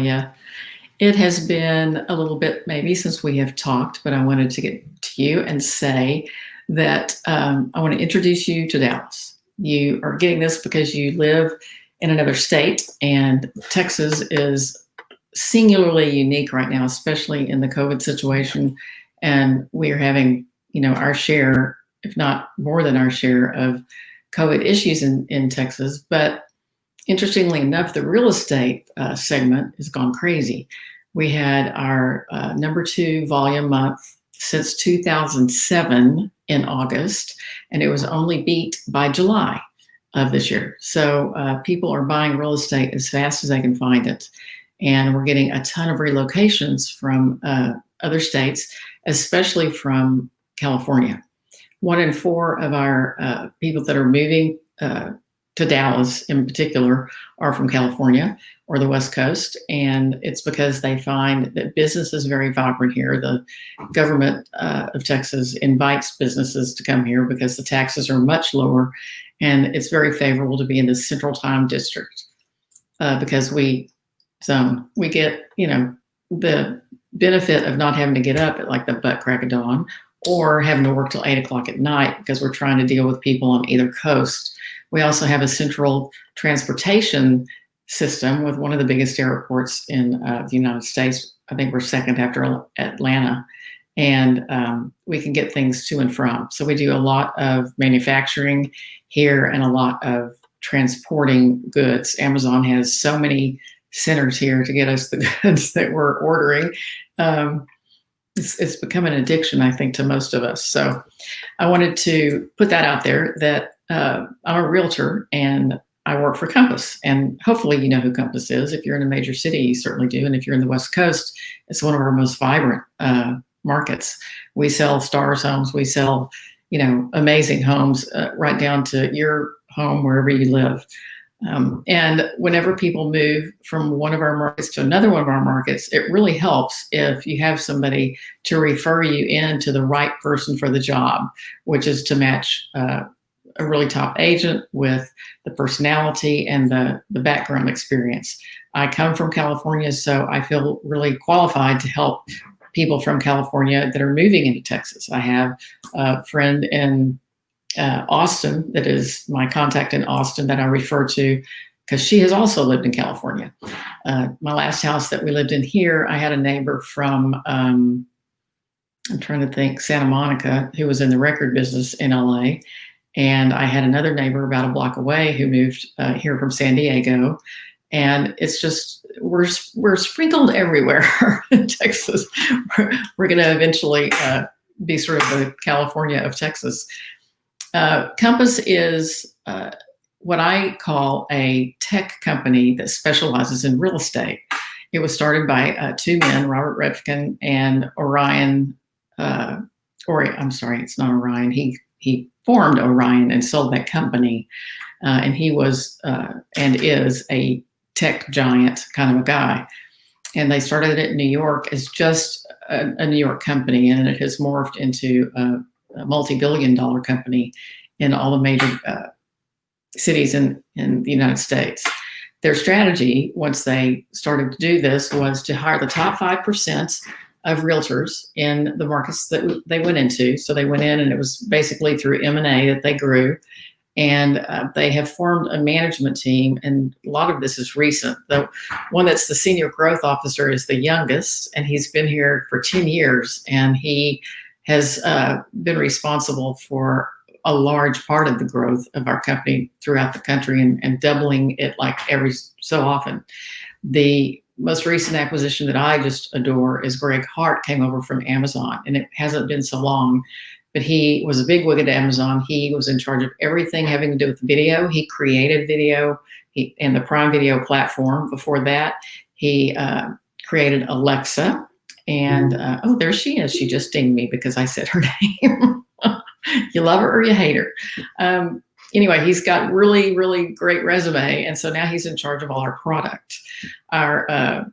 Yeah, it has been a little bit maybe since we have talked, but I wanted to get to you and say that I want to introduce you to Dallas. You are getting this because you live in another state, and Texas is singularly unique right now, especially in the COVID situation. And we are having, our share, if not more than our share, of COVID issues in Texas. But interestingly enough, the real estate segment has gone crazy. We had our number 2 volume month since 2007 in August, and it was only beat by July of this year. So people are buying real estate as fast as they can find it. And we're getting a ton of relocations from other states, especially from California. 1 in 4 of our people that are moving to Dallas in particular are from California or the West Coast. And it's because they find that business is very vibrant here. The government of Texas invites businesses to come here because the taxes are much lower, and it's very favorable to be in the Central Time District because we get, the benefit of not having to get up at like the butt crack of dawn or having to work till 8 o'clock at night because we're trying to deal with people on either coast. We also have a central transportation system with one of the biggest airports in the United States. I think we're second after Atlanta, and we can get things to and from. So we do a lot of manufacturing here and a lot of transporting goods. Amazon has so many centers here to get us the goods that we're ordering. It's become an addiction, I think, to most of us. So I wanted to put that out there that I'm a realtor and I work for Compass. And hopefully you know who Compass is. If you're in a major city, you certainly do. And if you're in the West Coast, it's one of our most vibrant markets. We sell Stars homes. We sell, amazing homes right down to your home wherever you live. And whenever people move from one of our markets to another one of our markets, it really helps if you have somebody to refer you in to the right person for the job, which is to match a really top agent with the personality and the background experience. I come from California, so I feel really qualified to help people from California that are moving into Texas. I have a friend in Austin that is my contact in Austin that I refer to because she has also lived in California. My last house that we lived in here, I had a neighbor from, I'm trying to think, Santa Monica, who was in the record business in LA. And I had another neighbor about a block away who moved here from San Diego. And it's just, we're sprinkled everywhere in Texas. We're going to eventually be sort of the California of Texas. Compass is what I call a tech company that specializes in real estate. It was started by 2 men, Robert Redfkin and Orion. I'm sorry, it's not Orion. He formed Orion and sold that company. And he was and is a tech giant kind of a guy. And they started it in New York as just a New York company, and it has morphed into a multi-billion-dollar company in all the major cities in the United States. Their strategy, once they started to do this, was to hire the top 5% of realtors in the markets that they went into. So they went in, and it was basically through M&A that they grew. And they have formed a management team, and a lot of this is recent. The one that's the senior growth officer is the youngest, and he's been here for 10 years, and he has been responsible for a large part of the growth of our company throughout the country and doubling it like every so often. The most recent acquisition that I just adore is Greg Hart came over from Amazon, and it hasn't been so long, but he was a big wig at Amazon. He was in charge of everything having to do with video. He created video and the Prime Video platform. Before that, he created Alexa. And oh, there she is. She just dinged me because I said her name. You love her or you hate her. Anyway, he's got really, really great resume. And so now he's in charge of all our product. Our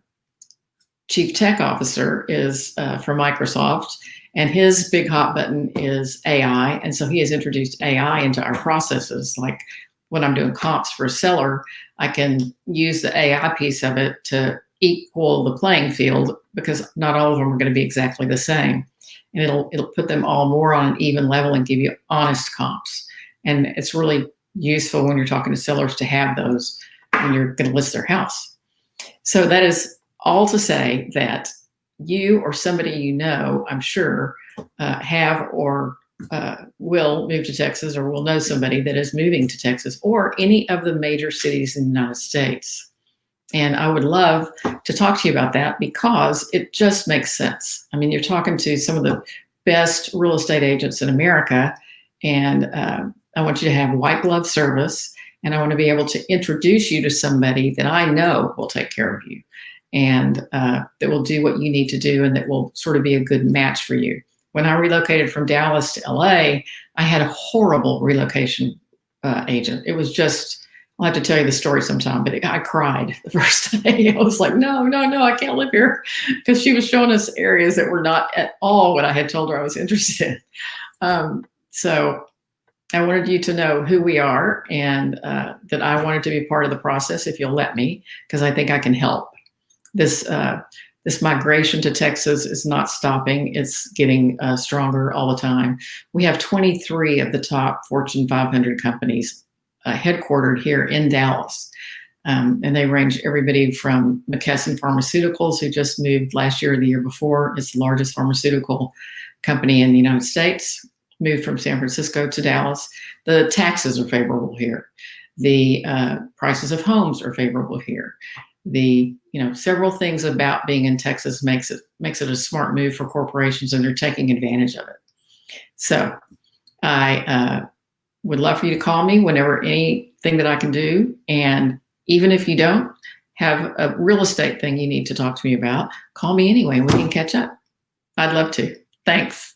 chief tech officer is from Microsoft. And his big hot button is AI. And so he has introduced AI into our processes. Like when I'm doing comps for a seller, I can use the AI piece of it to equal the playing field, because not all of them are going to be exactly the same. And it'll put them all more on an even level and give you honest comps. And it's really useful when you're talking to sellers to have those when you're going to list their house. So that is all to say that you or somebody you know, I'm sure, have or will move to Texas, or will know somebody that is moving to Texas or any of the major cities in the United States. And I would love to talk to you about that, because it just makes sense. I mean, you're talking to some of the best real estate agents in America, and I want you to have white glove service, and I want to be able to introduce you to somebody that I know will take care of you, and that will do what you need to do, and that will sort of be a good match for you. When I relocated from Dallas to LA, I had a horrible relocation agent. It was just, I'll have to tell you the story sometime, but I cried the first day. I was like, no, I can't live here, because she was showing us areas that were not at all what I had told her I was interested in. So I wanted you to know who we are, and that I wanted to be part of the process, if you'll let me, because I think I can help. This migration to Texas is not stopping. It's getting stronger all the time. We have 23 of the top Fortune 500 companies headquartered here in Dallas. And they range everybody from McKesson Pharmaceuticals, who just moved last year or the year before. It's the largest pharmaceutical company in the United States, moved from San Francisco to Dallas. The taxes are favorable here. The prices of homes are favorable here. The several things about being in Texas makes it a smart move for corporations, and they're taking advantage of it. So I would love for you to call me whenever anything that I can do. And even if you don't have a real estate thing you need to talk to me about, call me anyway and we can catch up. I'd love to. Thanks.